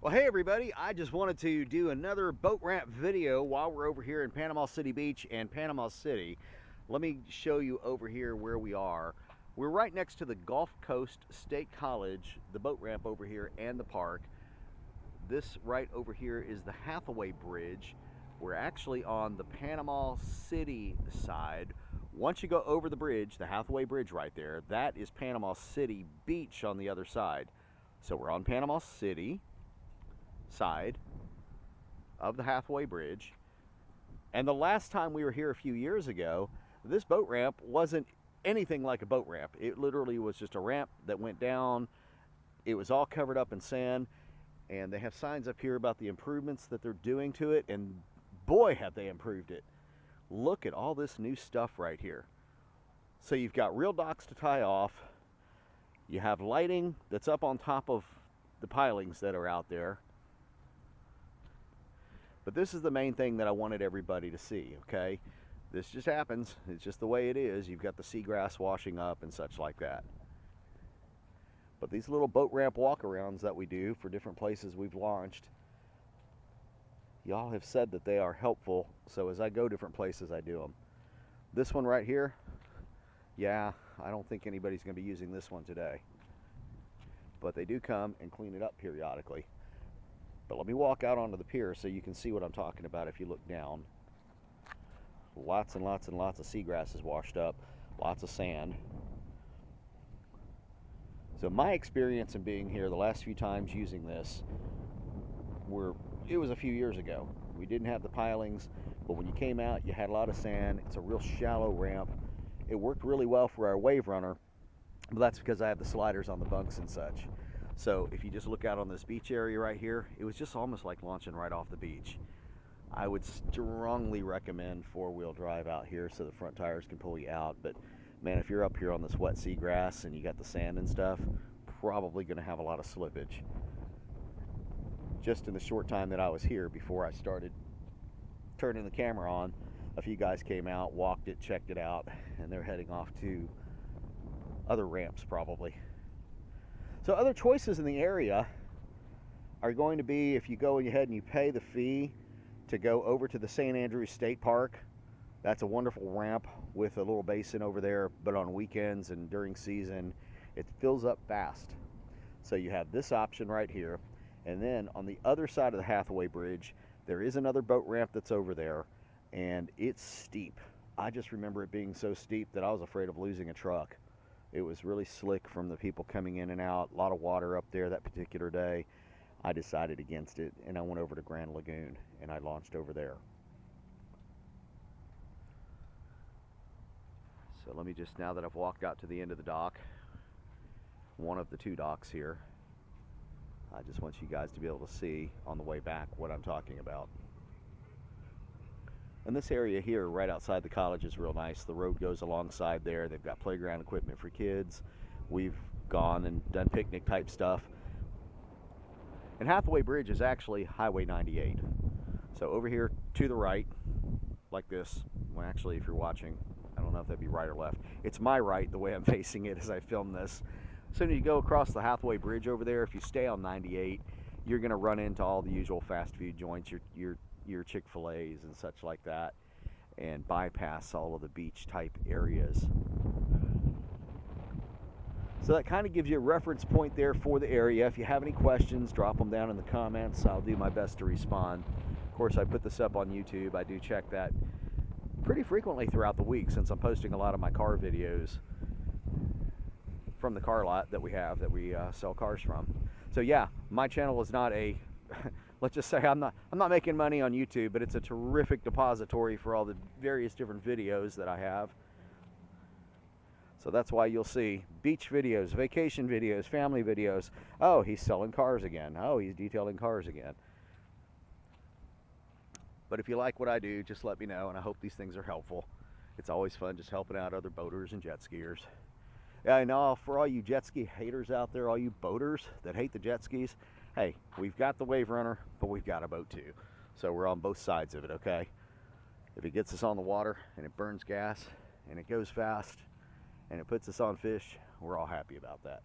Well, hey everybody, I just wanted to do another boat ramp video while we're over here in Panama City Beach and Panama City. Let me show you over here where we are. We're right next to the Gulf Coast State College, the boat ramp over here, and the park. This right over here is the Hathaway Bridge. We're actually on the Panama City side. Once you go over the bridge, the Hathaway Bridge right there, that is Panama City Beach on the other side. So we're on Panama City side of the Hathaway Bridge. And the last time we were here a few years ago, this boat ramp wasn't anything like a boat ramp. It literally was just a ramp that went down. It was all covered up in sand, and they have signs up here about the improvements that they're doing to it, and boy have they improved it. Look at all this new stuff right here. So you've got real docks to tie off. You have lighting that's up on top of the pilings that are out there. But this is the main thing that I wanted everybody to see, okay? This just happens. It's just the way it is. You've got the seagrass washing up and such like that. But these little boat ramp walkarounds that we do for different places we've launched, y'all have said that they are helpful. So as I go different places, I do them. This one right here, yeah, I don't think anybody's going to be using this one today. But they do come and clean it up periodically. But let me walk out onto the pier so you can see what I'm talking about if you look down. Lots and lots and lots of seagrass is washed up, lots of sand. So my experience in being here the last few times using this, it was a few years ago. We didn't have the pilings, but when you came out, you had a lot of sand. It's a real shallow ramp. It worked really well for our wave runner, but that's because I have the sliders on the bunks and such. So if you just look out on this beach area right here, it was just almost like launching right off the beach. I would strongly recommend four-wheel drive out here so the front tires can pull you out. But man, if you're up here on this wet seagrass and you got the sand and stuff, probably going to have a lot of slippage. Just in the short time that I was here before I started turning the camera on, a few guys came out, walked it, checked it out, and they're heading off to other ramps probably. So other choices in the area are going to be, if you go ahead and you pay the fee to go over to the St. Andrews State Park, that's a wonderful ramp with a little basin over there, but on weekends and during season, it fills up fast. So you have this option right here. And then on the other side of the Hathaway Bridge, there is another boat ramp that's over there, and it's steep. I just remember it being so steep that I was afraid of losing a truck. It was really slick from the people coming in and out. A lot of water up there that particular day. I decided against it, and I went over to Grand Lagoon, and I launched over there. So let me just, now that I've walked out to the end of the dock, one of the two docks here, I just want you guys to be able to see on the way back what I'm talking about. And this area here right outside the college is real nice. The road goes alongside there. They've got playground equipment for kids. We've gone and done picnic type stuff. And Hathaway Bridge is actually Highway 98. So over here to the right, like this, well actually if you're watching, I don't know if that'd be right or left. It's my right, the way I'm facing it as I film this. So when you go across the Hathaway Bridge over there, if you stay on 98, you're gonna run into all the usual fast food joints, your Chick-fil-A's and such like that, and bypass all of the beach type areas. So that kind of gives you a reference point there for the area. If you have any questions, drop them down in the comments. I'll do my best to respond. Of course, I put this up on YouTube. I do check that pretty frequently throughout the week since I'm posting a lot of my car videos from the car lot that we have, that we sell cars from. So yeah, my channel is not a let's just say I'm not making money on YouTube, but it's a terrific depository for all the various different videos that I have. So that's why you'll see beach videos, vacation videos, family videos. Oh, he's selling cars again. Oh, he's detailing cars again. But if you like what I do, just let me know, and I hope these things are helpful. It's always fun just helping out other boaters and jet skiers. Yeah, I know, for all you jet ski haters out there, all you boaters that hate the jet skis, hey, we've got the wave runner, but we've got a boat too. So we're on both sides of it, okay? If it gets us on the water and it burns gas and it goes fast and it puts us on fish, we're all happy about that.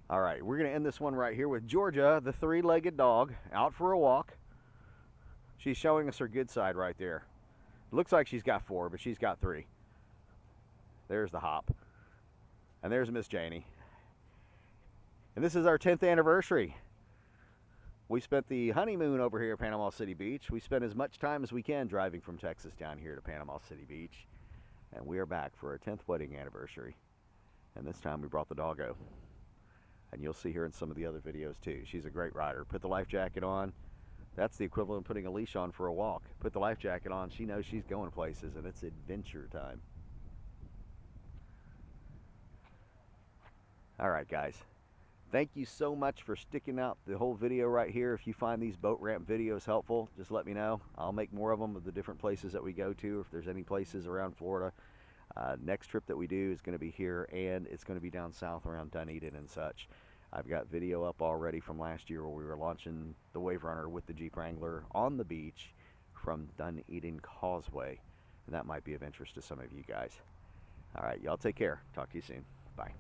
All right, we're going to end this one right here with Georgia, the three-legged dog, out for a walk. She's showing us her good side right there. It looks like she's got 4, but she's got 3. There's the hop. And there's Miss Janie. And this is our 10th anniversary. We spent the honeymoon over here at Panama City Beach. We spent as much time as we can driving from Texas down here to Panama City Beach. And we are back for our 10th wedding anniversary. And this time we brought the doggo. And you'll see her in some of the other videos too. She's a great rider. Put the life jacket on. That's the equivalent of putting a leash on for a walk. Put the life jacket on. She knows she's going places, and it's adventure time. All right, guys. Thank you so much for sticking out the whole video right here. If you find these boat ramp videos helpful, just let me know. I'll make more of them of the different places that we go to, if there's any places around Florida. Next trip that we do is going to be here, and it's going to be down south around Dunedin and such. I've got video up already from last year where we were launching the Wave Runner with the Jeep Wrangler on the beach from Dunedin Causeway, and that might be of interest to some of you guys. All right, y'all take care. Talk to you soon. Bye.